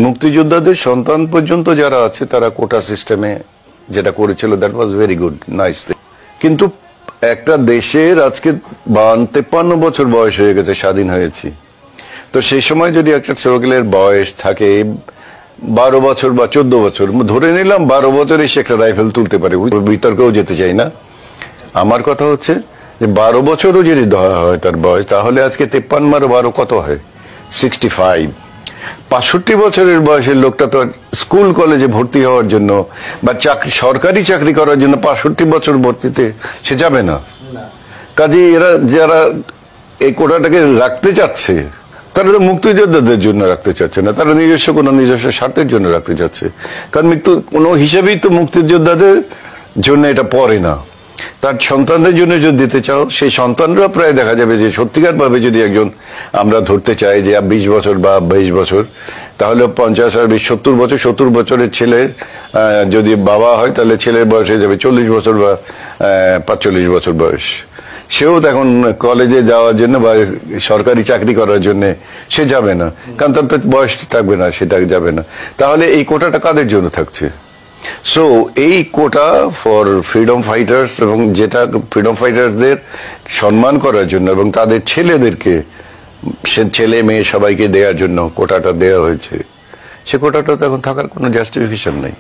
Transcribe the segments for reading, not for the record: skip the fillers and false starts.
মুক্তিযোদ্ধাদের সন্তান পর্যন্ত যারা আছে তারা কোটা সিস্টেমে যেটা করেছিল, that was very good, nice. কিন্তু একটা দেশের আজকে 53 বছর বয়স হয়ে গেছে, স্বাধীন হয়েছি, তো সেই সময় যদি একটা ছেলের বয়স থাকে 12 বছর বা 14 বছর, ধরে নিলাম 12 বছরে সে একটা রাইফেল তুলতে পারে, বিতর্কেও যেতে চাই না। আমার কথা হচ্ছে যে 12 বছরও যদি ধরা হয় তার বয়স, তাহলে আজকে 53 আর 12 কত হয়? 65। 65 বছরের বয়সের লোকটা তো স্কুল কলেজে ভর্তি হওয়ার জন্য বা সরকারি চাকরি করার জন্য 65 বছর ভর্তিতে সে যাবে না। কাজে এরা যারা এই কোটাটাকে রাখতে চাচ্ছে তারা তো মুক্তিযোদ্ধাদের জন্য রাখতে চাচ্ছে না, তারা নিজস্ব স্বার্থের জন্য রাখতে চাচ্ছে। কারণ মৃত্যু কোনো হিসেবেই তো মুক্তিযোদ্ধাদের জন্য এটা পড়ে না। তার সন্তানদের জন্য যদি দিতে চাও, সেই সন্তানরা প্রায় দেখা যাবে যে সত্যিকার ভাবে যদি একজন আমরা ধরতে চাই যে 20 বছর বা 22 বছর, তাহলে 50 আর 20 70 বছর, 70 বছরের ছেলের যদি বাবা হয় তাহলে ছেলের বয়স হয়ে যাবে 40 বছর বা 45 বছর বয়স। সেও এখন কলেজে যাওয়ার জন্য বা সরকারি চাকরি করার জন্য সে যাবে না, কারণ তার তো বয়স থাকবে না, সেটা যাবে না। তাহলে এই কোটাটা কাদের জন্য থাকছে? সো এই কোটা ফর ফ্রিডম ফাইটার্স, এবং যেটা ফ্রিডম ফাইটারদের সম্মান করার জন্য এবং তাদের ছেলেদেরকে, সে ছেলে মেয়ে সবাইকে দেওয়ার জন্য কোটাটা দেওয়া হয়েছে। সে কোটাটা তো এখন থাকার কোনো জাস্টিফিকেশন নেই।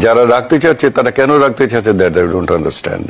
যারা রাখতে চাচ্ছে তারা কেন রাখতে চাচ্ছে, দ্যাট আই ডোন্ট আন্ডারস্ট্যান্ড।